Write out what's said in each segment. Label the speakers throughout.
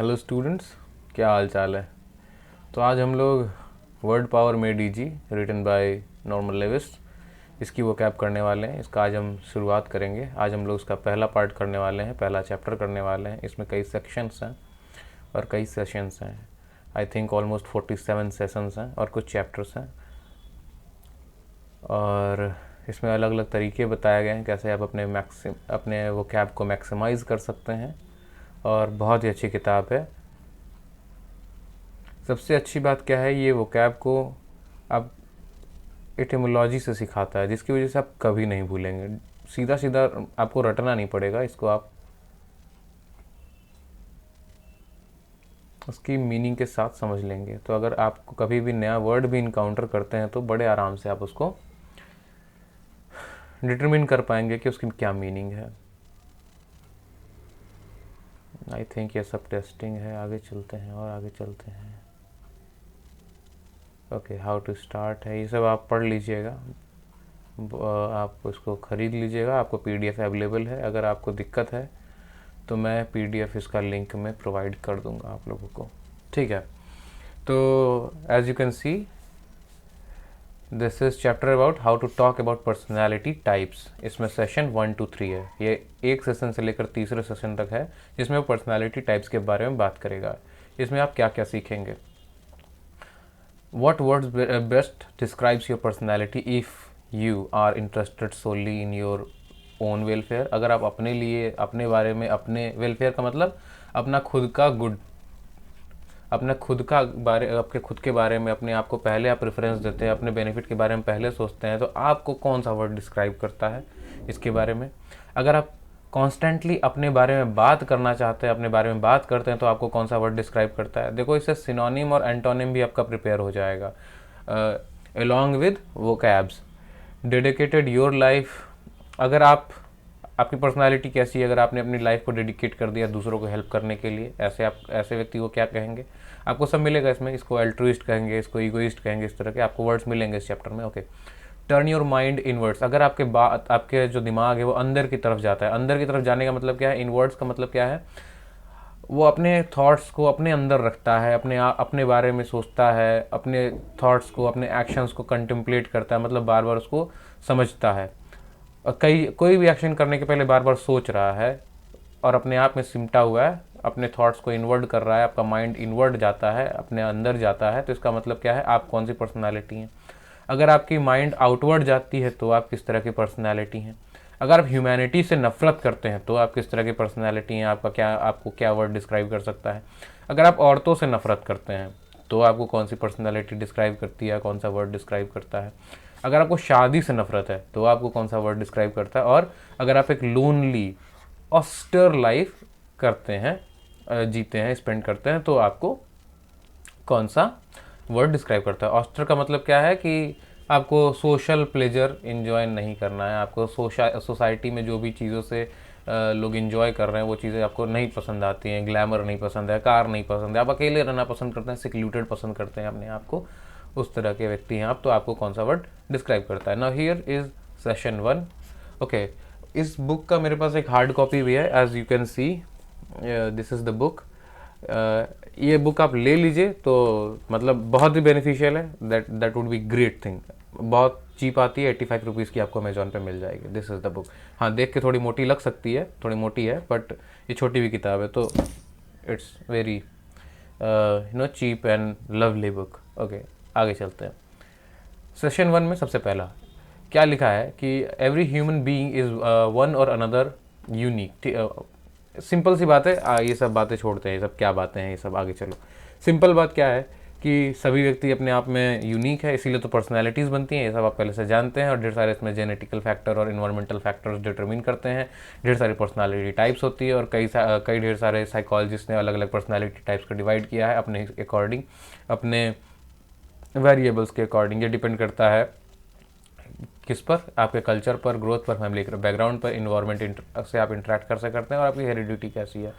Speaker 1: Hello students, क्या हाल चाल है। तो आज हम लोग Word Power Made Easy written by Norman Lewis इसकी वोकैब करने वाले हैं। इसका आज हम शुरुआत करेंगे। आज हम लोग इसका पहला पार्ट करने वाले हैं, पहला चैप्टर करने वाले हैं। इसमें कई सेक्शंस हैं और कई सेशंस हैं। आई थिंक ऑलमोस्ट 47 सेशंस हैं और कुछ चैप्टर्स हैं। और इसमें अलग अलग तरीके बताए गए हैं कैसे आप अपने वोकैब को मैक्सिमाइज़ कर सकते हैं। और बहुत ही अच्छी किताब है। सबसे अच्छी बात क्या है, ये वोकैब को आप एटिमोलॉजी से सिखाता है, जिसकी वजह से आप कभी नहीं भूलेंगे। सीधा सीधा आपको रटना नहीं पड़ेगा, इसको आप उसकी मीनिंग के साथ समझ लेंगे। तो अगर आपको कभी भी नया वर्ड भी इनकाउंटर करते हैं तो बड़े आराम से आप उसको डिटरमिन कर पाएंगे कि उसकी क्या मीनिंग है। आई थिंक ये सब टेस्टिंग है। आगे चलते हैं और आगे चलते हैं। ओके, हाउ टू स्टार्ट है, ये सब आप पढ़ लीजिएगा। आप इसको ख़रीद लीजिएगा, आपको पीडीएफ अवेलेबल है। अगर आपको दिक्कत है तो मैं पीडीएफ इसका लिंक में प्रोवाइड कर दूंगा आप लोगों को, ठीक है। तो as you can see, this is chapter about how to talk about personality types. इसमें सेशन 1 to 3 है। ये एक सेशन से लेकर तीसरे सेशन तक है, जिसमें वो पर्सनैलिटी टाइप्स के बारे में बात करेगा। इसमें आप क्या क्या सीखेंगे। What words best describes your personality if you are interested solely in your own welfare। अगर आप अपने लिए, अपने बारे में, अपने वेलफेयर का मतलब अपना खुद का गुड, अपना खुद का बारे, आपके खुद के बारे में, अपने आप को पहले आप प्रेफरेंस देते हैं, अपने बेनिफिट के बारे में पहले सोचते हैं, तो आपको कौन सा वर्ड डिस्क्राइब करता है इसके बारे में। अगर आप कॉन्स्टेंटली अपने बारे में बात करना चाहते हैं, अपने बारे में बात करते हैं, तो आपको कौन सा वर्ड डिस्क्राइब करता है। देखो, इससे सिनोनिम और एंटोनिम भी आपका प्रिपेयर हो जाएगा along with vocabs. Dedicated your life, अगर आपकी पर्सनालिटी कैसी है, अगर आपने अपनी लाइफ को डेडिकेट कर दिया दूसरों को हेल्प करने के लिए, ऐसे व्यक्ति को क्या कहेंगे। आपको सब मिलेगा इसमें। इसको एल्ट्रुइस्ट कहेंगे, इसको ईगोइस्ट कहेंगे, इस तरह के आपको वर्ड्स मिलेंगे इस चैप्टर में। Okay, turn your mind inwards. अगर आपके जो दिमाग है वो अंदर की तरफ जाता है। अंदर की तरफ जाने का मतलब क्या है, इनवर्ड्स का मतलब क्या है, वो अपने थॉट्स को अपने अंदर रखता है, अपने बारे में सोचता है, अपने थॉट्स को, अपने एक्शंस को कंटेम्पलेट करता है, मतलब बार बार उसको समझता है। और कोई भी एक्शन करने के पहले बार बार सोच रहा है और अपने आप में सिमटा हुआ है, अपने थॉट्स को इनवर्ड कर रहा है। आपका माइंड इनवर्ड जाता है, अपने अंदर जाता है, तो इसका मतलब क्या है, आप कौन सी पर्सनालिटी हैं। अगर आपकी माइंड आउटवर्ड जाती है तो आप किस तरह की पर्सनालिटी हैं। अगर आप ह्यूमैनिटी से नफरत करते हैं तो आप किस तरह की पर्सनालिटी हैं। आपको क्या वर्ड डिस्क्राइब कर सकता है। अगर आप औरतों से नफरत करते हैं तो आपको कौन सी पर्सनालिटी डिस्क्राइब करती है, कौन सा वर्ड डिस्क्राइब करता है। अगर आपको शादी से नफरत है तो आपको कौन सा वर्ड डिस्क्राइब करता है। और अगर आप एक लोनली ऑस्टर लाइफ करते हैं, जीते हैं, स्पेंड करते हैं, तो आपको कौन सा वर्ड डिस्क्राइब करता है। ऑस्टर का मतलब क्या है कि आपको सोशल प्लेजर इन्जॉय नहीं करना है। आपको सोसाइटी में जो भी चीज़ों से लोग इन्जॉय कर रहे हैं वो चीज़ें आपको नहीं पसंद आती हैं। ग्लैमर नहीं पसंद है, कार नहीं पसंद है, आप अकेले रहना पसंद करते हैं, सिक्लूटेड पसंद करते हैं अपने आप को, उस तरह के व्यक्ति हैं आप। तो आपको कौन सा वर्ड डिस्क्राइब करता है। Now here is session 1। Okay, इस बुक का मेरे पास एक हार्ड कॉपी भी है। As you can see, this is the book. ये बुक आप ले लीजिए तो मतलब बहुत ही बेनिफिशियल है। That would be great thing. बहुत चीप आती है, 85 रुपीज़ की आपको अमेजोन पे मिल जाएगी। This is the book. हाँ, देख के थोड़ी मोटी लग सकती है, थोड़ी मोटी है, बट ये छोटी भी किताब है, तो it's very cheap and lovely book. Okay, आगे चलते हैं। सेशन 1 में सबसे पहला क्या लिखा है कि every human being is one और अनदर यूनिक। सिंपल सी बात है, ये सब बातें छोड़ते हैं, ये सब क्या बातें हैं, ये सब आगे चलो। सिंपल बात क्या है कि सभी व्यक्ति अपने आप में यूनिक है, इसीलिए तो पर्सनैलिटीज़ बनती हैं। ये सब आप पहले से जानते हैं। और ढेर सारे इसमें जेनेटिकल फैक्टर और इन्वायरमेंटल फैक्टर्स डिटरमिन करते हैं। ढेर सारी पर्सनैलिटी टाइप्स होती है और कई ढेर सारे साइकोलॉजिस्ट ने अलग अलग पर्सनैलिटी टाइप्स को डिवाइड किया है अपने अकॉर्डिंग, अपने वेरिएबल्स के अकॉर्डिंग। ये डिपेंड करता है किस पर, आपके कल्चर पर, ग्रोथ पर, फैमिली बैकग्राउंड पर, इन्वायरमेंट से आप इंटरेक्ट कैसे करते हैं और आपकी हेरिडिटी कैसी है।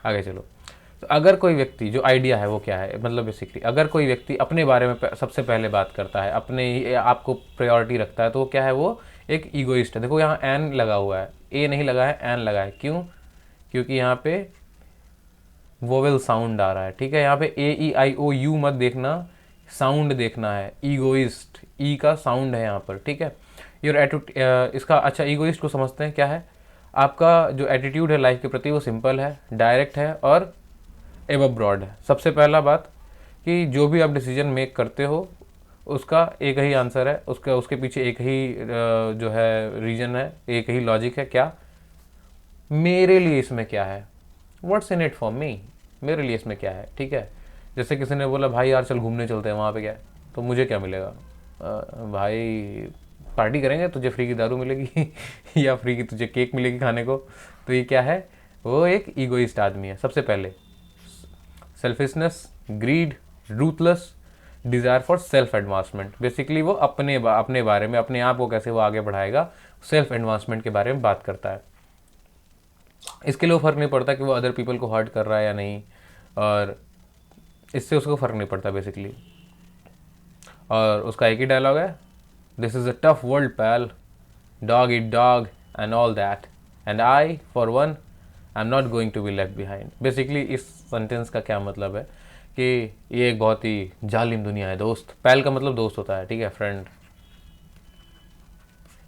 Speaker 1: आगे चलो। तो अगर कोई व्यक्ति, जो आइडिया है वो क्या है, मतलब बेसिकली अगर कोई व्यक्ति अपने बारे में सबसे पहले बात करता है, अपने आपको प्रायोरिटी रखता है, तो वो क्या है, वो एक ईगोइस्ट है। देखो यहाँ एन लगा हुआ है, ए नहीं लगा है, एन लगा है। क्यों? क्योंकि यहाँ पे वोवेल साउंड आ रहा है, ठीक है। यहाँ पे AEIOU मत देखना, साउंड देखना है। ईगोइस्ट, ई का साउंड है यहाँ पर, ठीक है। योर एटीट्यूड, इसका अच्छा ईगोइस्ट को समझते हैं क्या है। आपका जो एटीट्यूड है लाइफ के प्रति वो सिंपल है, डायरेक्ट है और एव ब्रॉड है। सबसे पहला बात कि जो भी आप डिसीजन मेक करते हो उसका एक ही आंसर है, उसके पीछे एक ही जो है रीजन है, एक ही लॉजिक है। क्या मेरे लिए इसमें क्या है, what's in it for me, मेरे लिए इसमें क्या है, ठीक है। जैसे किसी ने बोला भाई यार चल घूमने चलते हैं, वहाँ पे क्या है, तो मुझे क्या मिलेगा, भाई पार्टी करेंगे, तुझे फ्री की दारू मिलेगी या फ्री की तुझे केक मिलेगी खाने को। तो ये क्या है, वो एक ईगोइस्ट आदमी है। सबसे पहले selfishness, greed, ruthless, desire for self advancement. Basically वो अपने बारे में, अपने आप को कैसे वो आगे बढ़ाएगा, सेल्फ एडवांसमेंट के बारे में बात करता है। इसके लिए फ़र्क नहीं पड़ता कि वो अदर पीपल को हर्ट कर रहा है या नहीं, और इससे उसको फ़र्क नहीं पड़ता बेसिकली। और उसका एक ही डायलॉग है, this is a tough world pal, dog eat dog and all that, and I for one I am not going to be left behind. Basically इस सेंटेंस का क्या मतलब है कि ये एक बहुत ही जालिम दुनिया है दोस्त। पैल का मतलब दोस्त होता है, ठीक है, फ्रेंड।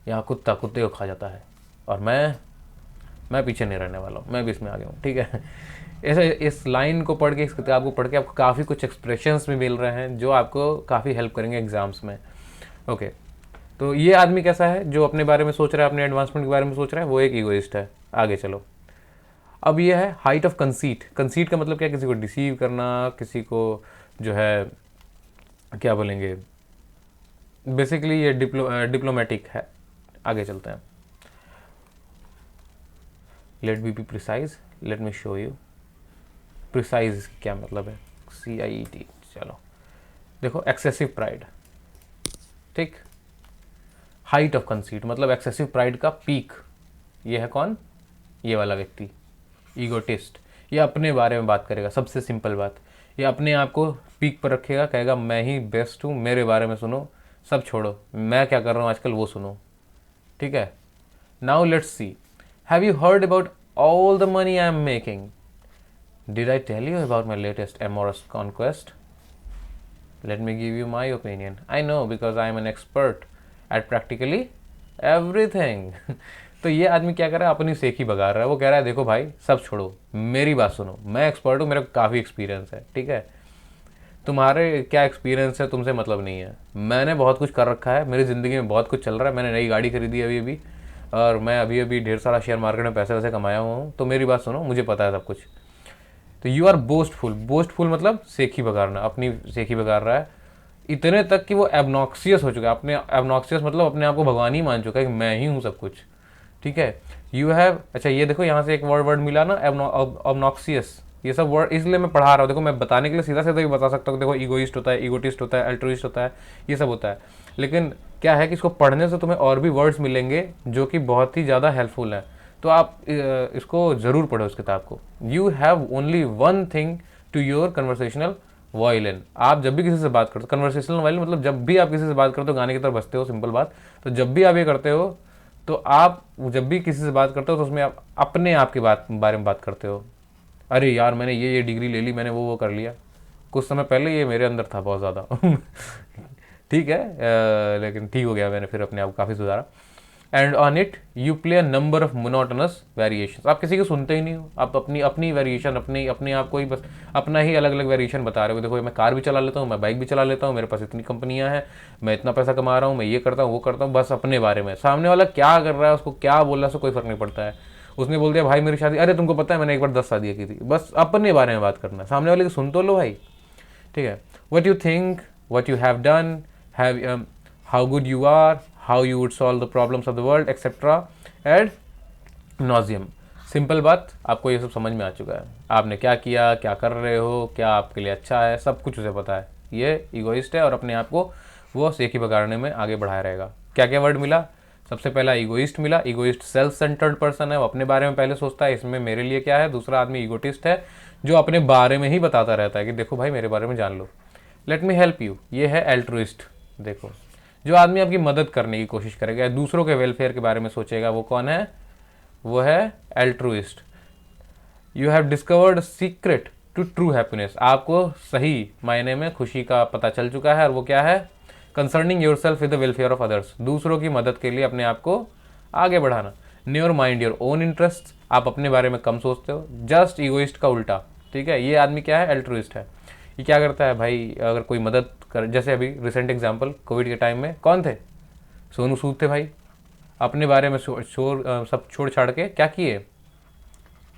Speaker 1: यहाँ कुत्ता कुत्ते को खा जाता है, और मैं पीछे नहीं रहने वाला हूँ, मैं भी इसमें आ गया हूँ, ठीक है। ऐसे इस लाइन को पढ़ के, इस किताब को पढ़ के आपको काफ़ी कुछ एक्सप्रेशंस भी मिल रहे हैं जो आपको काफ़ी हेल्प करेंगे एग्जाम्स में। ओके, तो ये आदमी कैसा है जो अपने बारे में सोच रहा है, अपने एडवांसमेंट के बारे में सोच रहा है, वो एक ईगोइस्ट है। आगे चलो, अब ये है हाइट ऑफ कंसीट। कंसीट का मतलब क्या है, किसी को डिसीव करना, किसी को जो है क्या बोलेंगे, बेसिकली ये डिप्लोमेटिक है। आगे चलते हैं, let be precise, let me show you precise क्या मतलब है, CIET। चलो देखो, एक्सेसिव प्राइड, ठीक। हाइट ऑफ कंसीट मतलब एक्सेसिव प्राइड का पीक। ये है कौन, ये वाला व्यक्ति, ईगोटिस्ट। ये अपने बारे में बात करेगा, सबसे सिंपल बात, ये अपने आप को पीक पर रखेगा, कहेगा मैं ही बेस्ट हूँ, मेरे बारे में सुनो, सब छोड़ो, मैं क्या कर रहा हूँ आजकल वो सुनो, ठीक है। Now let's see, have you heard about all the money I am making? Did I tell you about my latest amorous conquest? Let me give you my opinion. I know because I am an expert at practically everything. तो ये आदमी क्या कर रहा है, अपनी सेख ही बगा रहा है। वो कह रहा है देखो भाई सब छोड़ो, मेरी बात सुनो, मैं एक्सपर्ट हूँ, मेरा काफ़ी एक्सपीरियंस है, ठीक है। तुम्हारे क्या एक्सपीरियंस है तुमसे मतलब नहीं है, मैंने बहुत कुछ कर रखा है, मेरी ज़िंदगी में बहुत कुछ चल रहा है, मैंने नई गाड़ी खरीदी अभी अभी, और मैं अभी अभी ढेर सारा शेयर मार्केट में पैसे वैसे कमाया हुआ हूँ, तो मेरी बात सुनो, मुझे पता है सब कुछ। तो यू आर बोस्टफुल। बोस्टफुल मतलब सेखी बगाड़ना, अपनी सेखी बगाड़ रहा है, इतने तक कि वो एबनॉक्सियस हो चुका है। अपने एबनॉक्सियस मतलब अपने आप को भगवान ही मान चुका है कि मैं ही हूँ सब कुछ, ठीक है। यू हैव, अच्छा ये देखो यहाँ से एक वर्ड मिला ना, एबनॉक्सियस। ये सब वर्ड इसलिए मैं पढ़ा रहा हूँ, देखो मैं बताने के लिए सीधा सीधा भी बता सकता हूँ, देखो ईगोइस्ट होता है, ईगोटिस्ट होता है, अल्ट्रुइस्ट होता है, ये सब होता है। लेकिन क्या है कि इसको पढ़ने से तुम्हें और भी वर्ड्स मिलेंगे जो कि बहुत ही ज़्यादा हेल्पफुल है। तो आप इसको ज़रूर पढ़ो इस किताब को। You have only one thing to your conversational violin. आप जब भी किसी से बात करते हो, कन्वर्सेशनल वायलिन मतलब जब भी आप किसी से बात करते हो गाने की तरफ बजते हो, सिंपल बात। तो जब भी आप ये करते हो, तो आप जब भी किसी से बात करते हो तो उसमें आप अपने आप के बारे में बात करते हो। अरे यार मैंने ये डिग्री ले ली, मैंने वो कर लिया, कुछ समय पहले ये मेरे अंदर था बहुत ज़्यादा ठीक है, लेकिन ठीक हो गया, मैंने फिर अपने आप को काफ़ी सुधारा। And on it you play a number of monotonous variation. आप किसी को सुनते ही नहीं हो, आप अपनी वेरिएशन, अपने आप को ही बस अपना ही अलग अलग वेरिएशन बता रहे हो। देखो मैं कार भी चला लेता हूँ, मैं बाइक भी चला लेता हूँ, मेरे पास इतनी कंपनियाँ हैं, मैं इतना पैसा कमा रहा हूँ, मैं ये करता हूँ वो करता हूँ, बस अपने बारे में। सामने वाला क्या कर रहा है, उसको क्या बोल रहा है, उसको कोई फर्क नहीं पड़ता है। उसने बोल दिया भाई मेरी शादी, अरे तुमको पता है मैंने एक बार 10 शादियाँ की थी, बस अपने बारे में बात करना है, सामने वाले की सुन तो लो भाई, ठीक है। What you think, what you have done, have how good you are, how you would solve the problems of the world etc ad nauseam। Simple बात, आपको ये सब समझ में आ चुका है, आपने क्या किया, क्या कर रहे हो, क्या आपके लिए अच्छा है, सब कुछ उसे पता है। ये ईगोइस्ट है और अपने आप को वो सेखी बगाड़ने में आगे बढ़ाया रहेगा। क्या क्या वर्ड मिला, सबसे पहला ईगोइस्ट मिला। ईगोइस्ट सेल्फ सेंटर्ड पर्सन है, वो अपने बारे में पहले सोचता है इसमें मेरे लिए क्या है। दूसरा आदमी ईगोटिस्ट है जो अपने बारे में ही बताता रहता है कि देखो भाई मेरे बारे में जान लो, लेट मी हेल्प यू। ये है एल्ट्रुइस्ट। देखो जो आदमी आपकी मदद करने की कोशिश करेगा, दूसरों के वेलफेयर के बारे में सोचेगा, वो कौन है, वो है altruist. You have discovered secret to true happiness. आपको सही मायने में खुशी का पता चल चुका है, और वो क्या है? Concerning your self with the welfare of others, दूसरों की मदद के लिए अपने आप को आगे बढ़ाना। न्योर माइंड योर ओन इंटरेस्ट, आप अपने बारे में कम सोचते हो, जस्ट ईगोइस्ट का उल्टा। ठीक है, ये आदमी क्या है? एल्ट्रुइस्ट है। ये क्या करता है भाई? अगर कोई मदद कर, जैसे अभी रिसेंट एग्जांपल कोविड के टाइम में कौन थे? सोनू सूद थे भाई। अपने बारे में सब छोड़ छाड़ के क्या किए?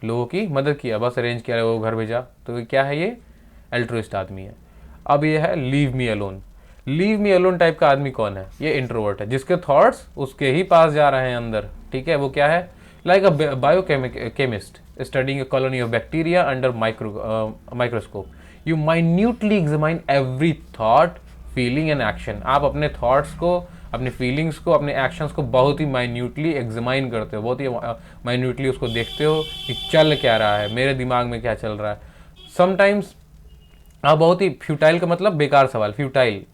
Speaker 1: लोगों की मदद किया, बस अरेंज किया, वो घर भेजा। तो ये क्या है? ये एल्ट्रुइस्ट आदमी है। अब ये है leave me alone. Leave me alone type का आदमी कौन है? ये इंट्रोवर्ट है, जिसके थॉट्स उसके ही पास जा रहे हैं अंदर। ठीक है, वो क्या है? Like a biochemist studying a colony of bacteria under microscope, you minutely examine every thought, feeling and action. आप अपने थॉट्स को, अपनी फीलिंग्स को, अपने एक्शंस को बहुत ही माइन्यूटली एग्जामाइन करते हो, बहुत ही माइन्यूटली उसको देखते हो कि चल क्या रहा है, मेरे दिमाग में क्या चल रहा है। समटाइम्स आप बहुत ही फ्यूटाइल का मतलब बेकार सवाल, फ्यूटाइल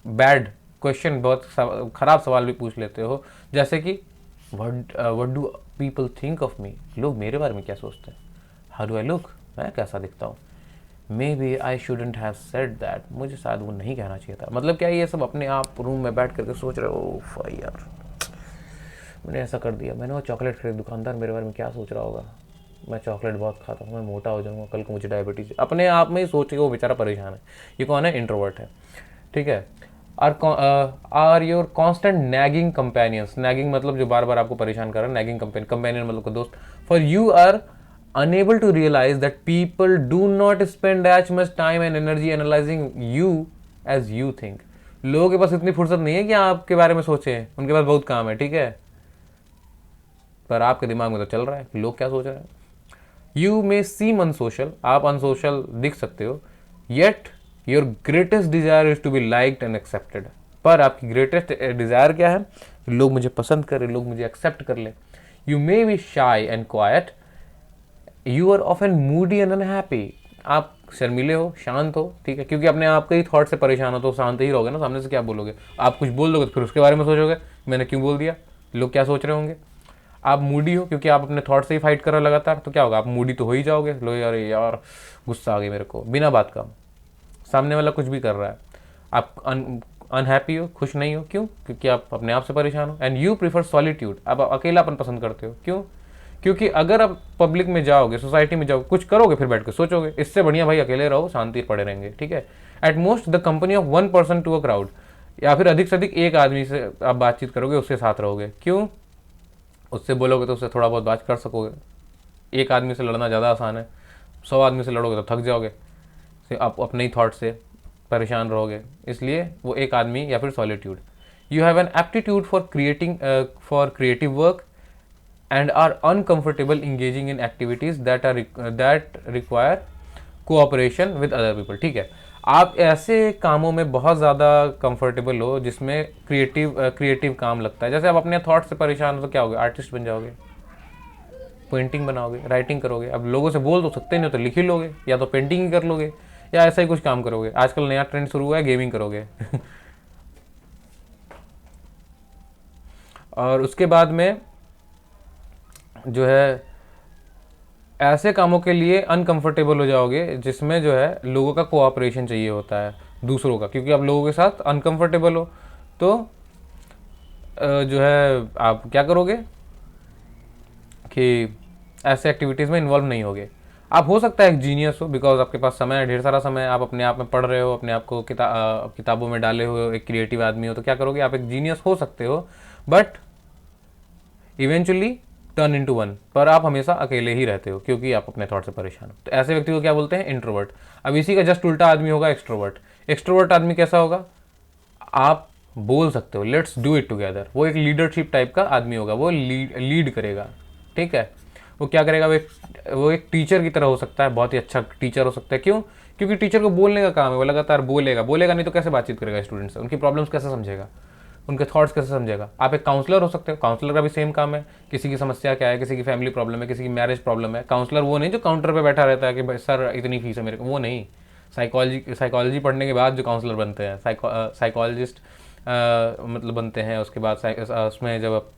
Speaker 1: बैड क्वेश्चन, बहुत खराब सवाल भी पूछ लेते हो, जैसे कि what do people think of me, लोग मेरे बारे में क्या सोचते हैं, हाउ डू आई लुक, मैं कैसा दिखता हूँ, maybe I shouldn't have said that, मुझे शायद वो नहीं कहना चाहिए था। मतलब क्या ये सब अपने आप रूम में बैठ करके सोच रहे हो, ओह यार मैंने ऐसा कर दिया, मैंने वो चॉकलेट खरीद, दुकानदार मेरे बारे में क्या सोच रहा होगा, मैं चॉकलेट बहुत खाता हूँ, मैं मोटा हो जाऊँगा, कल को मुझे डायबिटीज। अपने आप में ही सोच के वो बेचारा परेशान है। ये कौन है? इंट्रोवर्ट है। ठीक है। Are your constant nagging companions, nagging मतलब जो बार बार आपको परेशान कर रहा है, नैगिंग कंपेनियन मतलब को दोस्त। For you are unable to realize that people do not spend as much time and energy analyzing you as you think। लोगों के पास इतनी फुर्सत नहीं है कि आपके बारे में सोचें, उनके पास बहुत काम है। ठीक है, पर आपके दिमाग में तो चल रहा है कि लोग क्या सोच रहे हैं। यू मे सीम अनसोशल, आप अनसोशल दिख सकते हो, yet your greatest desire is to be liked and accepted. पर आपकी ग्रेटेस्ट डिजायर क्या है? लोग मुझे पसंद करें, लोग मुझे एक्सेप्ट कर ले। You may be shy and quiet, you are often moody and unhappy, आप शर्मीले हो, शांत हो। ठीक है, क्योंकि अपने आप के ही थॉट से परेशान हो तो शांत ही रहोगे ना, सामने से क्या बोलोगे? आप कुछ बोल दोगे तो फिर उसके बारे में सोचोगे मैंने क्यों बोल दिया, लोग क्या सोच रहे होंगे। आप मूडी हो क्योंकि आप अपने थॉट से ही फाइट कर रहे हो लगातार, तो क्या होगा? आप मूडी तो हो ही जाओगे, लो यार यार गुस्सा आ गई मेरे को, बिना बात का। सामने वाला कुछ भी कर रहा है, आप अनहैप्पी हो, खुश नहीं हो, क्यों? क्योंकि आप अपने आप से परेशान हो। एंड यू प्रीफर सॉलिट्यूड, आप अकेलापन पसंद करते हो, क्यों? क्योंकि अगर आप पब्लिक में जाओगे, सोसाइटी में जाओगे, कुछ करोगे, फिर बैठ के सोचोगे, इससे बढ़िया भाई अकेले रहो, शांति पड़े रहेंगे। ठीक है। At most the company of one person to a crowd, या फिर अधिक से अधिक एक आदमी से आप बातचीत करोगे, उसके साथ रहोगे, क्यों? उससे बोलोगे तो उससे थोड़ा बहुत बात कर सकोगे। एक आदमी से लड़ना ज़्यादा आसान है, 100 आदमी से लड़ोगे तो थक जाओगे, आप अपने ही थॉट से परेशान रहोगे। इसलिए वो एक आदमी या फिर solitude. You have an aptitude for creative work and are uncomfortable engaging in activities that require cooperation with other people। ठीक है, आप ऐसे कामों में बहुत ज़्यादा कंफर्टेबल हो जिसमें क्रिएटिव काम लगता है। जैसे आप अपने थॉट से परेशान हो तो क्या होगे? आर्टिस्ट बन जाओगे, पेंटिंग बनाओगे, राइटिंग करोगे। अब लोगों से बोल तो सकते नहीं, तो लिख ही लोगे, या तो पेंटिंग ही कर लोगे, या ऐसा ही कुछ काम करोगे। आजकल नया ट्रेंड शुरू हुआ है, गेमिंग करोगे। और उसके बाद में जो है ऐसे कामों के लिए अनकंफर्टेबल हो जाओगे जिसमें जो है लोगों का कोऑपरेशन चाहिए होता है, दूसरों का, क्योंकि आप लोगों के साथ अनकंफर्टेबल हो तो जो है आप क्या करोगे कि ऐसे एक्टिविटीज़ में इन्वॉल्व नहीं होगे। आप हो सकता है एक जीनियस हो, बिकॉज आपके पास समय है, ढेर सारा समय, आप अपने आप में पढ़ रहे हो, अपने आप को किताबों में डाले हो, एक क्रिएटिव आदमी हो, तो क्या करोगे? आप एक जीनियस हो सकते हो, but eventually turn into one. पर आप हमेशा अकेले ही रहते हो क्योंकि आप अपने थॉट से परेशान हो। तो ऐसे व्यक्ति को क्या बोलते हैं? इंट्रोवर्ट। अब इसी का जस्ट उल्टा आदमी होगा एक्सट्रोवर्ट। एक्सट्रोवर्ट आदमी कैसा होगा? आप बोल सकते हो, लेट्स डू इट टुगेदर। वो एक लीडरशिप टाइप का आदमी होगा, वो लीड करेगा। ठीक है, वो क्या करेगा? वो एक टीचर की तरह हो सकता है, बहुत ही अच्छा टीचर हो सकता है। क्यों? क्योंकि टीचर को बोलने का काम है, वो लगातार बोलेगा नहीं तो कैसे बातचीत करेगा स्टूडेंट से, उनकी प्रॉब्लम्स कैसे समझेगा, उनके थॉट्स कैसे समझेगा। आप एक काउंसलर हो सकते हो, काउंसलर का भी सेम काम है। किसी की समस्या क्या है, किसी की फैमिली प्रॉब्लम है, किसी की मैरिज प्रॉब्लम है, काउंसलर वो नहीं जो काउंटर पे बैठा रहता है कि भाई सर इतनी फीस है मेरे को, वो नहीं। साइकोलॉजी पढ़ने के बाद जो काउंसलर बनते हैं, साइकोलॉजिस्ट मतलब बनते हैं। उसके बाद उसमें जब आप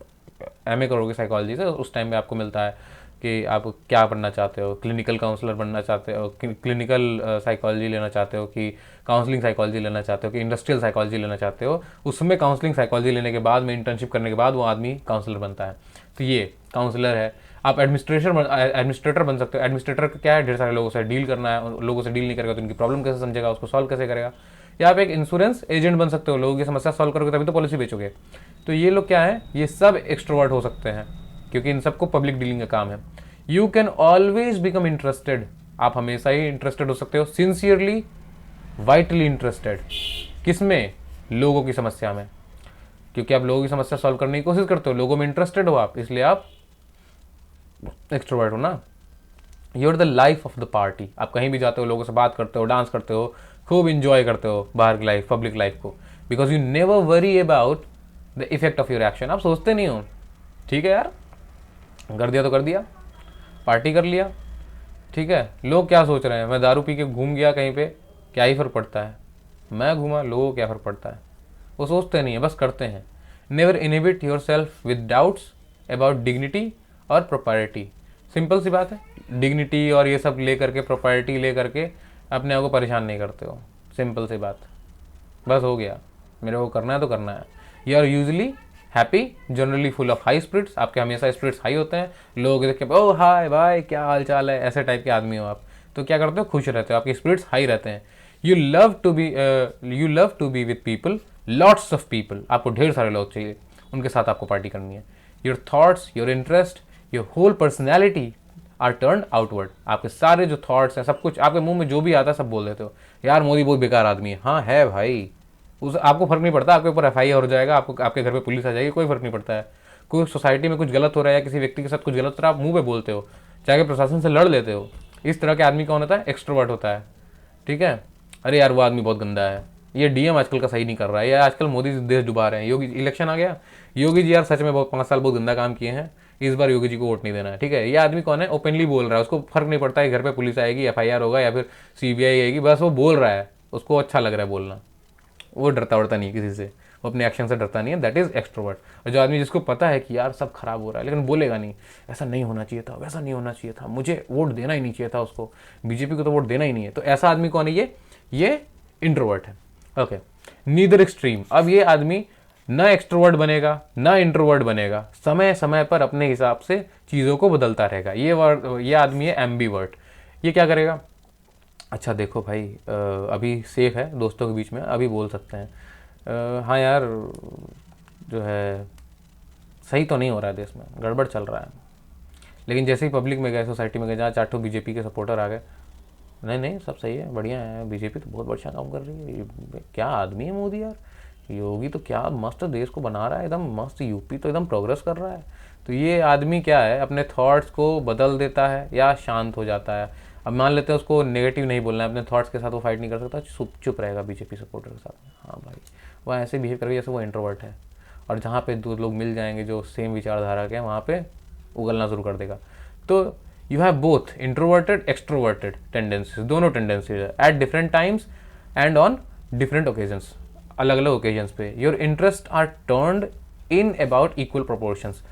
Speaker 1: MA करोगे साइकोलॉजी से, उस टाइम में आपको मिलता है कि आप क्या बनना चाहते हो, क्लिनिकल काउंसलर बनना चाहते हो, क्लिनिकल साइकोलॉजी लेना चाहते हो, कि काउंसलिंग साइकोलॉजी लेना चाहते हो, कि इंडस्ट्रियल साइकोलॉजी लेना चाहते हो, उसमें काउंसलिंग साइकोलॉजी लेने के बाद में इंटर्नशिप करने के बाद वो आदमी काउंसलर बनता है। तो ये काउंसलर है। आप एडमिनिस्ट्रेटर बन सकते हो। एडमिनिस्ट्रेटर का क्या है, ढेर सारे लोगों से डील करना है, लोगों से डील नहीं करेगा तो उनकी प्रॉब्लम कैसे समझेगा, उसको सॉल्व कैसे करेगा। या आप एक इंश्योरेंस एजेंट बन सकते हो, लोगों की समस्या सॉल्व करोगे तभी तो पॉलिसी बेचोगे। तो ये लोग क्या है, ये सब एक्सट्रोवर्ट हो सकते हैं, क्योंकि इन सबको पब्लिक डीलिंग का काम है। You can always become interested, आप हमेशा ही इंटरेस्टेड हो सकते हो, सिंसियरली वाइटली इंटरेस्टेड। किसमें, लोगों की समस्या में, क्योंकि आप लोगों की समस्या सॉल्व करने की कोशिश करते हो, लोगों में इंटरेस्टेड हो आप, इसलिए आप एक्सट्रोवर्ट हो ना। You are the life of the party, आप कहीं भी जाते हो, लोगों से बात करते हो, डांस करते हो, खूब इंजॉय करते हो बाहर की लाइफ, पब्लिक लाइफ को, because you never worry about the effect of your action. आप सोचते नहीं हो, ठीक है यार, कर दिया तो कर दिया, पार्टी कर लिया, ठीक है, लोग क्या सोच रहे हैं, मैं दारू पी के घूम गया कहीं पे, क्या ही फ़र्क पड़ता है, मैं घूमा, लोगों को क्या फ़र्क पड़ता है। वो सोचते नहीं है, बस करते हैं। Never inhibit your self with doubts about dignity और प्रोप्राइटी। सिंपल सी बात है, डिग्निटी और ये सब ले करके, प्रोप्राइटी ले करके अपने आप को परेशान नहीं करते हो, सिंपल सी बात, बस हो गया, मेरे को करना है तो करना है। You are usually happy, generally full of high spirits, आपके हमेशा स्पिरिट्स हाई होते हैं, लोग देख के ओ हाय भाई क्या हाल चाल है, ऐसे टाइप के आदमी हो आप, तो क्या करते हो, खुश रहते हो, आपके स्पिरिट्स हाई रहते हैं। You love to be with people, lots of people, आपको ढेर सारे लोग चाहिए, उनके साथ आपको पार्टी करनी है। Your thoughts, your interest, your whole personality are turn outward, आपके सारे जो थॉट्स हैं, सब कुछ आपके मुंह में जो भी आता है सब बोल देते हो, यार मोदी बहुत बेकार आदमी है, हाँ है भाई, उस आपको फर्क नहीं पड़ता, आपके ऊपर एफआईआर हो जाएगा, आपको आपके घर पे पुलिस आ जाएगी, कोई फर्क नहीं पड़ता है। कोई सोसाइटी में कुछ गलत हो रहा है या किसी व्यक्ति के साथ कुछ गलत हो रहा है, आप मुंह पे बोलते हो, चाहे प्रशासन से लड़ लेते हो। इस तरह के आदमी कौन होता है, एक्सट्रोवर्ट होता है, ठीक है। अरे यार वो आदमी बहुत गंदा है, ये डीएम आजकल का सही नहीं कर रहा है, या आजकल मोदी देश डुबा रहे हैं, योगी इलेक्शन आ गया, योगी जी यार सच में बहुत 5 साल बहुत गंदा काम किए हैं, इस बार योगी जी को वोट नहीं देना है, ठीक है। ये आदमी कौन है, ओपनली बोल रहा है, उसको फर्क नहीं पड़ता है घर पे पुलिस आएगी, एफआईआर होगा या फिर सीबीआई आएगी, बस वो बोल रहा है, उसको अच्छा लग रहा है बोलना, वो डरता वरता नहीं है किसी से, वो अपने एक्शन से डरता नहीं है, दैट इज एक्सट्रोवर्ट। और जो आदमी जिसको पता है कि यार सब खराब हो रहा है, लेकिन बोलेगा नहीं, ऐसा नहीं होना चाहिए था, वैसा नहीं होना चाहिए था, मुझे वोट देना ही नहीं चाहिए था उसको, बीजेपी को तो वोट देना ही नहीं है, तो ऐसा आदमी कौन है, ये इंट्रोवर्ट है। ओके, नीदर एक्सट्रीम, अब ये आदमी ना एक्सट्रोवर्ट बनेगा ना इंट्रोवर्ट बनेगा, समय समय पर अपने हिसाब से चीज़ों को बदलता रहेगा, ये आदमी है एम्बीवर्ट। ये क्या करेगा, अच्छा देखो भाई अभी सेफ है दोस्तों के बीच में, अभी बोल सकते हैं हाँ यार जो है सही तो नहीं हो रहा है, देश में गड़बड़ चल रहा है, लेकिन जैसे ही पब्लिक में गए, सोसाइटी में गए, जहाँ 4 बीजेपी के सपोर्टर आ गए, नहीं नहीं सब सही है, बढ़िया है, बीजेपी तो बहुत अच्छा काम कर रही है, क्या आदमी है मोदी यार, योगी तो क्या मस्त देश को बना रहा है, एकदम मस्त, यूपी तो एकदम प्रोग्रेस कर रहा है। तो ये आदमी क्या है, अपने थॉट्स को बदल देता है या शांत हो जाता है। अब मान लेते हैं उसको नेगेटिव नहीं बोलना है, अपने थॉट्स के साथ वो फाइट नहीं कर सकता, चुप रहेगा बीजेपी सपोर्टर के साथ, हाँ भाई वो ऐसे बिहेव करेगा जैसे वो इंट्रोवर्ट है, और जहाँ पे 2 लोग मिल जाएंगे जो सेम विचारधारा के हैं, वहाँ पे उगलना शुरू कर देगा। तो you have both introverted extroverted tendencies, दोनों tendencies at different times and on different occasions, अलग अलग ओकेजन्स पे। Your interest are turned in about equal proportions,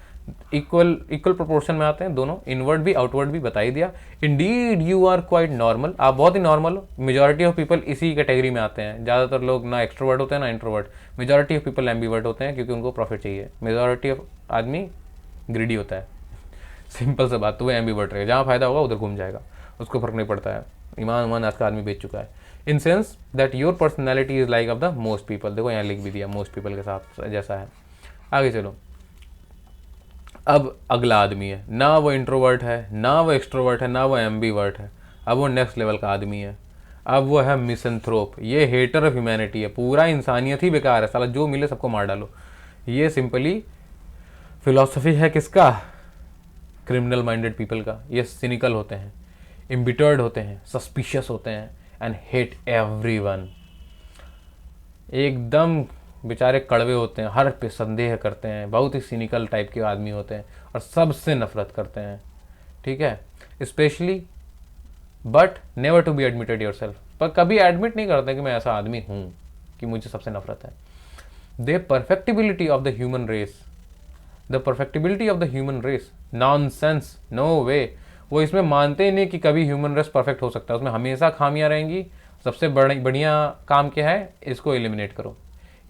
Speaker 1: equal proportion में आते हैं दोनों, इनवर्ड भी आउटवर्ड भी बता ही दिया। Indeed you are quite normal, आप बहुत ही नॉर्मल हो, मेजॉरिटी ऑफ पीपल इसी कैटेगरी में आते हैं, ज़्यादातर लोग ना एक्सट्रोवर्ट होते हैं ना introvert, majority of people ambivert होते हैं क्योंकि उनको प्रॉफिट चाहिए, मेजॉरिटी ऑफ आदमी ग्रीडी होता है, सिंपल सा बात, तो वो एम्बीवर्ट रहेगा, जहाँ फायदा होगा उधर घूम जाएगा, उसको फर्क नहीं पड़ता है, ईमान आज का आदमी बेच चुका है। In sense that your personality is like of the most people, देखो यहाँ लिख भी दिया मोस्ट पीपल के साथ जैसा है। आगे चलो, अब अगला आदमी है, ना वो इंट्रोवर्ट है ना वो एक्सट्रोवर्ट है ना वो एम्बीवर्ट है, अब वो नेक्स्ट लेवल का आदमी है, अब वो है मिसंथ्रोप, ये हेटर ऑफ ह्यूमैनिटी है, पूरा इंसानियत ही बेकार है साला, जो मिले सबको मार डालो, ये सिंपली फिलॉसफी है किसका, क्रिमिनल माइंडेड पीपल का। ये सिनिकल होते हैं, इम्बिटर्ड होते हैं, सस्पिशियस होते हैं एंड हेट एवरीवन, एकदम बेचारे कड़वे होते हैं, हर पे संदेह करते हैं, बहुत ही सिनिकल टाइप के आदमी होते हैं और सबसे नफरत करते हैं, ठीक है। Especially but never to be admitted yourself, पर कभी एडमिट नहीं करते कि मैं ऐसा आदमी हूँ कि मुझे सबसे नफरत है। The perfectibility of the human race the perfectibility of the human race, nonsense, no way. वो इसमें मानते ही नहीं कि कभी ह्यूमन रेस परफेक्ट हो सकता है, उसमें हमेशा खामियां रहेंगी। सबसे बढ़िया काम क्या है, इसको एलिमिनेट करो।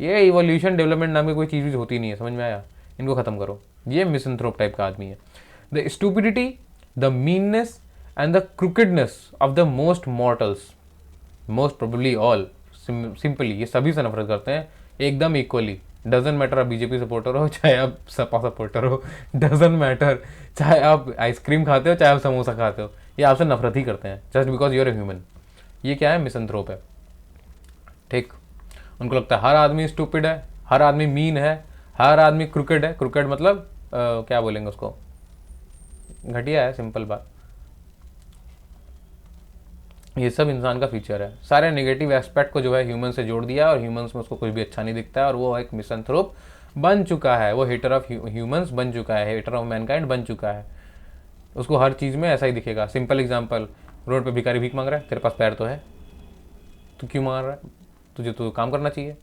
Speaker 1: ये इवोल्यूशन डेवलपमेंट नाम की कोई चीज़ होती नहीं है, समझ में आया? इनको ख़त्म करो। ये मिसंथ्रोप टाइप का आदमी है। The stupidity, the meanness and the crookedness of the most mortals, most probably all, simply ये सभी से नफरत करते हैं एकदम इक्वली। डजेंट मैटर आप बीजेपी सपोर्टर हो चाहे आप सपा सपोर्टर हो, डजेंट मैटर, चाहे आप आइसक्रीम खाते हो चाहे आप समोसा खाते हो, ये आपसे नफरत ही करते हैं just because you're a human. ये क्या है, मिसंथ्रोप है। ठीक, उनको लगता है हर आदमी स्टूपिड है, हर आदमी मीन है, हर आदमी क्रिकेट है। क्रिकेट मतलब क्या बोलेंगे उसको, घटिया है, सिंपल बात। ये सब इंसान का फीचर है। सारे नेगेटिव एस्पेक्ट को जो है ह्यूमन से जोड़ दिया और ह्यूमंस में उसको कुछ भी अच्छा नहीं दिखता है और वो एक मिसंथ्रोप बन चुका है, वो हेटर ऑफ ह्यूमंस बन चुका है, हेटर ऑफ मैनकाइंड बन चुका है। उसको हर चीज़ में ऐसा ही दिखेगा। सिंपल एग्जांपल, रोड पे भिखारी भीख मांग रहा है, तेरे पास पैर तो है, तू क्यों मांग रहा है, तुझे तो काम करना चाहिए।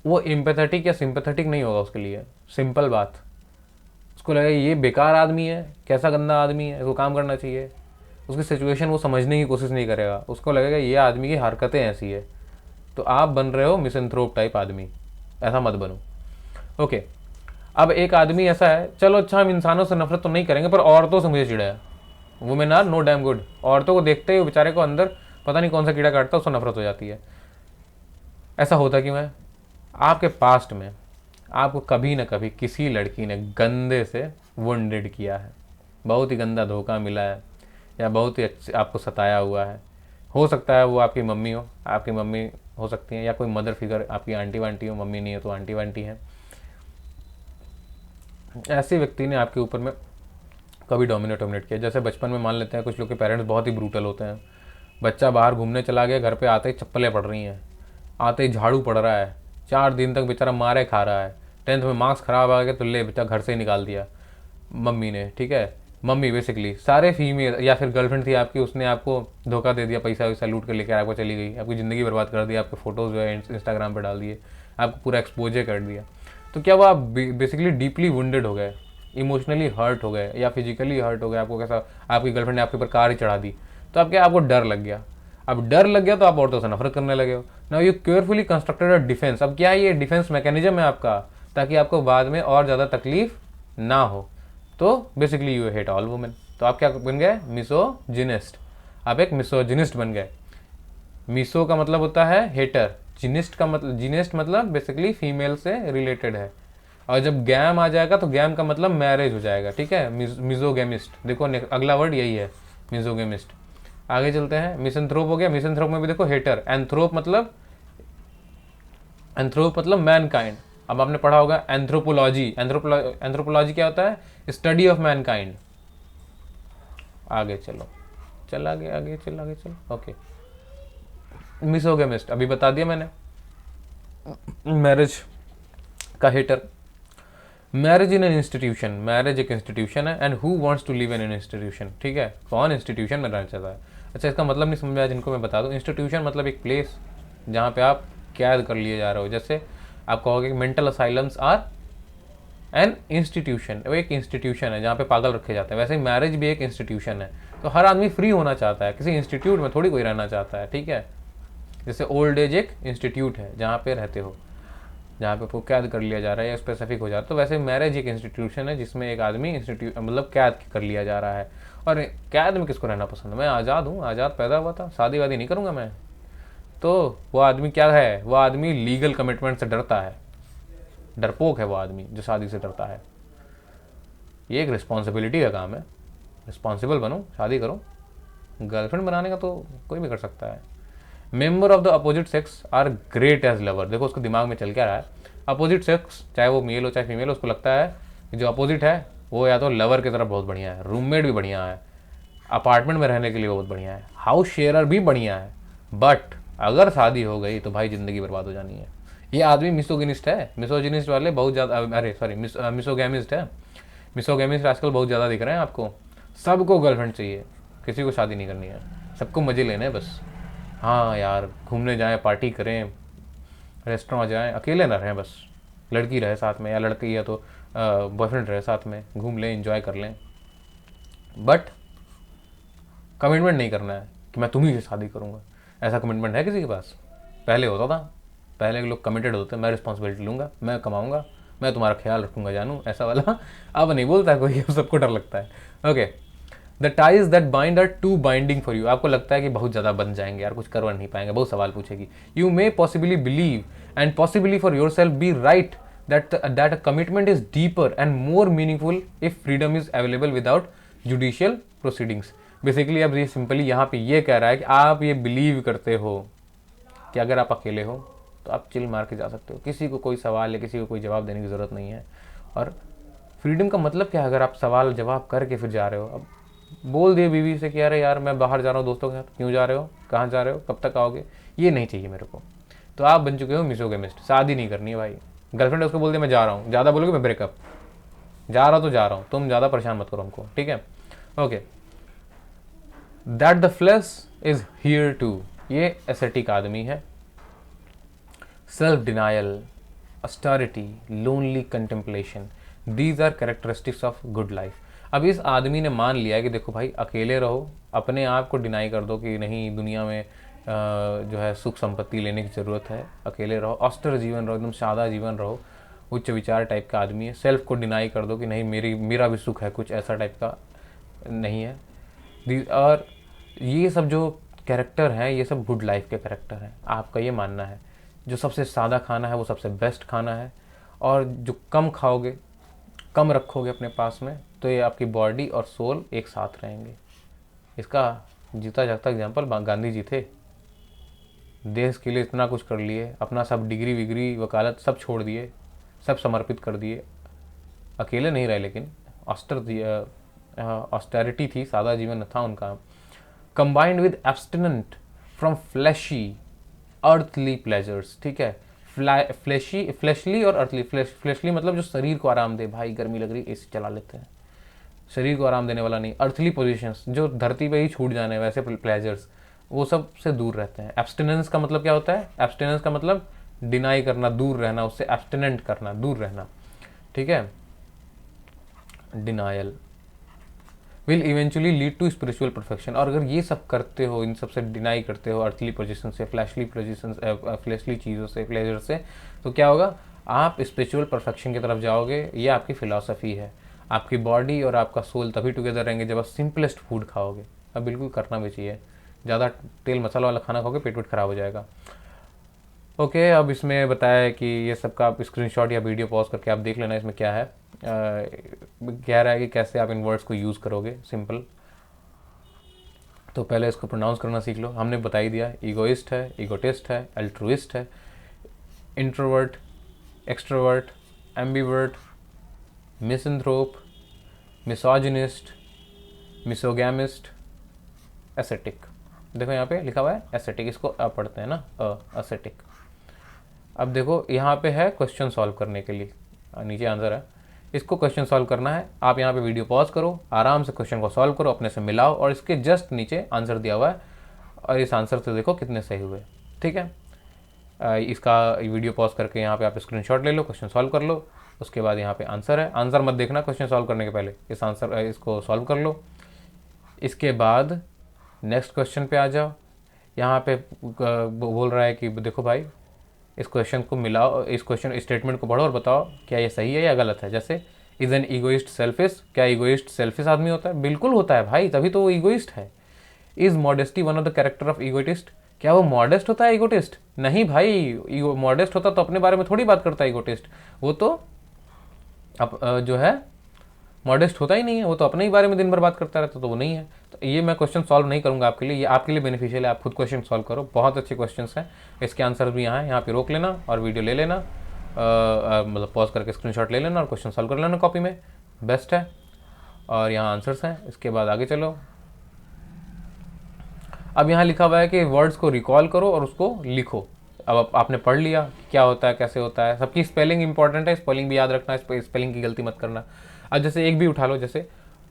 Speaker 1: वो एम्पैथेटिक या सिंपैथेटिक नहीं होगा उसके लिए, सिंपल बात। उसको लगेगा ये बेकार आदमी है, कैसा गंदा आदमी है, इसको काम करना चाहिए। उसकी सिचुएशन वो समझने की कोशिश नहीं करेगा, उसको लगेगा ये आदमी की हरकतें ऐसी है। तो आप बन रहे हो मिसंथ्रोप टाइप आदमी, ऐसा मत बनो। ओके, अब एक आदमी ऐसा है, चलो अच्छा हम इंसानों से नफरत तो नहीं करेंगे पर औरतों से मुझे चिढ़ा है। Women are no damn good. औरतों को देखते ही बेचारे को अंदर पता नहीं कौन सा कीड़ा काटता है, उसको नफरत हो जाती है। ऐसा होता क्यों है? आपके पास्ट में आपको कभी ना कभी किसी लड़की ने गंदे से वुंडेड किया है, बहुत ही गंदा धोखा मिला है, या बहुत ही अच्छे आपको सताया हुआ है। हो सकता है वो आपकी मम्मी हो, आपकी मम्मी हो सकती है, या कोई मदर फिगर आपकी आंटी वांटी हो, मम्मी नहीं है तो आंटी वांटी है। ऐसे व्यक्ति ने आपके ऊपर में कभी डोमिनेट किया। जैसे बचपन में मान लेते हैं कुछ लोग के पेरेंट्स बहुत ही ब्रूटल होते हैं। बच्चा बाहर घूमने चला गया, घर पे आते ही चप्पलें पड़ रही हैं, आते ही झाड़ू पड़ रहा है, 4 दिन तक बेचारा मारे खा रहा है। 10th में मार्क्स खराब आ गए तो ले बच्चा घर से ही निकाल दिया मम्मी ने। ठीक है, मम्मी बेसिकली सारे फीमेल, या फिर गर्लफ्रेंड थी आपकी, उसने आपको धोखा दे दिया, पैसा वैसा लूट कर लेकर आपको चली गई, आपकी ज़िंदगी बर्बाद कर दी, आपके फोटोज़ जो है इंस्टाग्राम पर डाल दिए, आपको पूरा एक्सपोजर कर दिया। तो क्या वो आप बेसिकली डीपली वुंडेड हो गए, इमोशनली हर्ट हो गए या फिजिकली हर्ट हो गए। आपको कैसा, आपकी गर्लफ्रेंड ने आपके ऊपर कार ही चढ़ा दी, तो आप क्या, आपको डर लग गया। अब डर लग गया तो आप औरतों से नफरत करने लगे हो। Now you carefully constructed a defence. अब क्या है, ये डिफेंस मैकेनिज्म है आपका, ताकि आपको बाद में और ज़्यादा तकलीफ ना हो। तो basically you hate all women. तो आप क्या बन गए, मिसोजिनिस्ट। आप एक मिसोजिनिस्ट बन गए। मिसो का मतलब होता है हेटर, जिनिस्ट का मतलब, जिनिस्ट मतलब बेसिकली फीमेल से रिलेटेड है। और जब गैम आ जाएगा तो गैम का मतलब मैरिज हो जाएगा। ठीक है, मिजोगेमिस्ट। देखो अगला वर्ड यही है, मिजोगेमिस्ट। आगे चलते हैं, मिसंथ्रोप हो गया। मिसंथ्रोप में भी देखो हेटर, एंथ्रोप मतलब, एंथ्रोप मतलब मैनकाइंड। अब आपने पढ़ा होगा एंथ्रोपोलॉजी। एंथ्रोपोलॉजी क्या होता है, स्टडी ऑफ मैनकाइंड। आगे चलो, चल आगे आगे चल, आगे चल। ओके, मिसोगेमिस्ट अभी बता दिया मैंने, मैरिज का hater. Marriage in an institution, marriage एक इंस्टीट्यूशन है, and who wants to live in an institution. ठीक है, कौन इंस्टीट्यूशन में रहना चाहता है। अच्छा, इसका मतलब नहीं समझ में आया जिनको मैं बता दूं। इंस्टीट्यूशन मतलब एक प्लेस जहाँ पे आप कैद कर लिए जा रहे हो। जैसे आप कहोगे mental asylums are an institution, वो एक इंस्टीट्यूशन है जहाँ पे पागल रखे जाते हैं। वैसे ही मैरिज भी एक इंस्टीट्यूशन है। तो हर आदमी फ्री होना चाहता है, किसी इंस्टीट्यूट में थोड़ी कोई रहना चाहता है। ठीक है, जैसे ओल्ड एज एक इंस्टीट्यूट है जहाँ पे रहते हो, जहाँ पे आपको कैद कर लिया जा रहा है या स्पेसिफिक हो जाता है। तो वैसे मैरिज एक इंस्टीट्यूशन है जिसमें एक आदमी इंस्टीट्यूट मतलब कैद कर लिया जा रहा है। और कैद में किसको रहना पसंद है? मैं आज़ाद हूँ, आज़ाद पैदा हुआ था, शादी वादी नहीं करूँगा मैं। तो वो आदमी क्या है, वो आदमी लीगल कमिटमेंट से डरता है, डरपोक है वो आदमी जो शादी से डरता है। ये एक रिस्पॉन्सिबिलिटी का काम है, रिस्पॉन्सिबल बनो, शादी करो। गर्लफ्रेंड बनाने का तो कोई भी कर सकता है। Member of the opposite sex are great as lover. देखो उसको दिमाग में चल क्या रहा है, अपोजिट सेक्स चाहे वो मेल हो चाहे फीमेल हो, उसको लगता है कि जो अपोजिट है वो या तो लवर की तरफ बहुत बढ़िया है, रूममेट भी बढ़िया है, अपार्टमेंट में रहने के लिए बहुत बढ़िया है, हाउस शेयरर भी बढ़िया है। बट अगर शादी हो गई तो भाई ज़िंदगी बर्बाद हो जानी है। ये आदमी मिसोगिनिस्ट है। मिसोजिनिस्ट वाले बहुत ज़्यादा, अरे सॉरी, मिसोगैमिस्ट है। मिसोगैमिस्ट आजकल बहुत ज़्यादा दिख रहे हैं आपको। सबको गर्लफ्रेंड चाहिए, किसी को शादी नहीं करनी है, सबको मज़े लेने हैं बस। हाँ यार, घूमने जाएं, पार्टी करें, रेस्टोरेंट जाएं, अकेले ना रहें बस। लड़की रहे साथ में, या लड़की है तो बॉयफ्रेंड रहे साथ में, घूम लें, इंजॉय कर लें, बट कमिटमेंट नहीं करना है कि मैं तुम्ही से शादी करूँगा। ऐसा कमिटमेंट है किसी के पास? पहले होता था, पहले के लोग कमिटेड होते, मैं रिस्पॉन्सिबिलिटी लूँगा, मैं कमाऊँगा, मैं तुम्हारा ख्याल रखूँगा जानू, ऐसा वाला अब नहीं बोलता है कोई, सबको डर लगता है। Okay, the ties that bind are too binding for you. आपको लगता है कि बहुत ज़्यादा बन जाएंगे यार, कुछ करवा नहीं पाएंगे, बहुत सवाल पूछेगी। You may possibly believe and possibly for yourself be right that a commitment is deeper and more meaningful if freedom is available without judicial proceedings. Basically अब ये सिंपली यहाँ पे ये कह रहा है कि आप ये बिलीव करते हो कि अगर आप अकेले हो तो आप चिल मार के जा सकते हो, किसी को कोई सवाल या किसी को कोई जवाब देने की ज़रूरत नहीं है। और फ्रीडम का मतलब क्या है? अगर आप सवाल जवाब करके फिर जा रहे हो, अब बोल दिए बीवी से कि अरे यार मैं बाहर जा रहा हूँ दोस्तों के साथ, क्यों जा रहे हो, कहाँ जा रहे हो, कब तक आओगे, ये नहीं चाहिए मेरे को, तो आप बन चुके हो मिसोगेमिस्ट। शादी नहीं करनी है भाई। गर्लफ्रेंड उसको बोल दिया मैं जा रहा हूँ, ज़्यादा बोलोगे मैं ब्रेकअप, जा रहा तो जा रहा हूँ, तुम ज़्यादा परेशान मत करो हमको, ठीक है। Okay, that the flesh is here to, ये एसेटिक आदमी है। Self denial, austerity, lonely contemplation, these are characteristics of good life. अब इस आदमी ने मान लिया कि देखो भाई अकेले रहो, अपने आप को डिनाई कर दो कि नहीं दुनिया में जो है सुख संपत्ति लेने की ज़रूरत है, अकेले रहो, ऑस्टर जीवन रहो, एकदम सादा जीवन रहो, उच्च विचार टाइप का आदमी है। सेल्फ को डिनाई कर दो कि नहीं मेरा भी सुख है, कुछ ऐसा टाइप का नहीं है। और ये सब जो कैरेक्टर हैं ये सब गुड लाइफ के कैरेक्टर हैं, आपका ये मानना है। जो सबसे सादा खाना है वो सबसे बेस्ट खाना है, और जो कम खाओगे, कम रखोगे अपने पास में, तो ये आपकी बॉडी और सोल एक साथ रहेंगे। इसका जीता जागता एग्जाम्पल गांधी जी थे। देश के लिए इतना कुछ कर लिए, अपना सब डिग्री विग्री वकालत सब छोड़ दिए, सब समर्पित कर दिए, अकेले नहीं रहे, लेकिन ऑस्टेरिटी थी, सादा जीवन था उनका। Combined with abstinent from flashy earthly pleasures, ठीक है। फ्लैशली और अर्थली, फ्लैशली मतलब जो शरीर को आराम दे, भाई गर्मी लग रही एसी चला लेते हैं, शरीर को आराम देने वाला नहीं। अर्थली पोजीशंस जो धरती पे ही छूट जाने वैसे प्लेजर्स, वो सब से दूर रहते हैं। एब्स्टिनेंस का मतलब क्या होता है? एब्स्टिनेंस का मतलब डिनाई करना, दूर रहना, उससे एब्स्टिनेंट करना, दूर रहना, ठीक है। Denial will eventually lead to spiritual perfection. और अगर ये सब करते हो, इन सब से डिनाई करते हो, अर्थली पोजीशन से, फ्लैशली पोजीशन, फ्लैशली चीज़ों से, प्लेजर से, तो क्या होगा? आप स्पिरिचुअल परफेक्शन की तरफ जाओगे। ये आपकी फिलॉसफी है। आपकी बॉडी और आपका सोल तभी टुगेदर रहेंगे जब आप सिंपलेस्ट फूड खाओगे। अब बिल्कुल करना भी चाहिए, ज़्यादा तेल मसाला वाला खाना खाओगे पेट वेट खराब हो जाएगा। ओके, अब इसमें बताया है कि ये सब का आप स्क्रीनशॉट या वीडियो पॉज करके आप देख लेना इसमें क्या है। कह रहा है कि कैसे आप इन वर्ड्स को यूज़ करोगे, सिंपल। तो पहले इसको प्रोनाउंस करना सीख लो। हमने बता ही दिया, ईगोइस्ट है, ईगोटिस्ट है, अल्ट्रुइस्ट है, introvert, extrovert, ambivert, misanthrope, misogynist, misogamist, ascetic. देखो यहाँ पे लिखा हुआ है एसेटिक, इसको पढ़ते हैं ना एसेटिक। अब देखो यहाँ पे है क्वेश्चन सॉल्व करने के लिए, नीचे आंसर है, इसको क्वेश्चन सॉल्व करना है। आप यहाँ पे वीडियो पॉज करो, आराम से क्वेश्चन को सॉल्व करो, अपने से मिलाओ, और इसके जस्ट नीचे आंसर दिया हुआ है, और इस आंसर से देखो कितने सही हुए, ठीक है। इसका वीडियो पॉज करके यहाँ पे आप स्क्रीनशॉट ले लो, क्वेश्चन सॉल्व कर लो, उसके बाद यहाँ पे आंसर है। आंसर मत देखना क्वेश्चन सॉल्व करने के पहले, इसको सॉल्व कर लो। इसके बाद नेक्स्ट क्वेश्चन पे आ जाओ। यहाँ पे बोल रहा है कि देखो भाई इस क्वेश्चन को मिलाओ, इस क्वेश्चन स्टेटमेंट को पढ़ो और बताओ क्या ये सही है या गलत है। जैसे इज एन ईगोइस्ट सेल्फिश, क्या ईगोइस्ट सेल्फिश आदमी होता है? बिल्कुल होता है भाई, तभी तो वो ईगोइस्ट है। Is modesty one of the character of egotist, क्या वो मॉडेस्ट होता है ईगोटिस्ट? नहीं भाई, मॉडेस्ट होता तो अपने बारे में थोड़ी बात करता है ईगोटिस्ट, वो तो जो है मॉडेस्ट होता ही नहीं है, वो तो अपने ही बारे में दिन भर बात करता रहता, तो वो नहीं है। तो ये मैं क्वेश्चन सॉल्व नहीं करूंगा आपके लिए, ये आपके लिए बेनिफिशियल है, आप खुद क्वेश्चन सॉल्व करो, बहुत अच्छे क्वेश्चंस हैं, इसके आंसर भी यहाँ पे रोक लेना और वीडियो ले लेना, मतलब पॉज करके स्क्रीनशॉट ले लेना और क्वेश्चन सॉल्व कर लेना कॉपी में, बेस्ट है। और यहाँ आंसर्स हैं, इसके बाद आगे चलो। अब यहाँ लिखा हुआ है कि वर्ड्स को रिकॉल करो और उसको लिखो। अब आपने पढ़ लिया क्या होता है, कैसे होता है, सबकी स्पेलिंग इंपॉर्टेंट है, स्पेलिंग भी याद रखना, स्पेलिंग की गलती मत करना। अब जैसे एक भी उठा लो, जैसे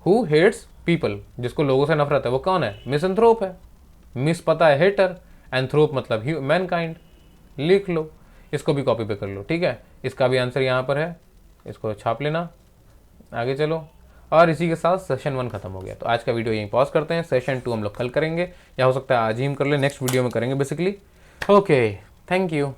Speaker 1: हु हेट्स पीपल, जिसको लोगों से नफरत है, वो कौन है? मिसएंथ्रोप है। मिस पता है हेटर, एंथ्रोप मतलब मैनकाइंड, लिख लो, इसको भी कॉपी पे कर लो, ठीक है। इसका भी आंसर यहाँ पर है, इसको छाप लेना। आगे चलो, और इसी के साथ सेशन 1 खत्म हो गया। तो आज का वीडियो यहीं पॉज करते हैं, सेशन 2 हम लोग कल करेंगे, या हो सकता है आज ही हम कर ले, नेक्स्ट वीडियो में करेंगे बेसिकली। Okay, thank you.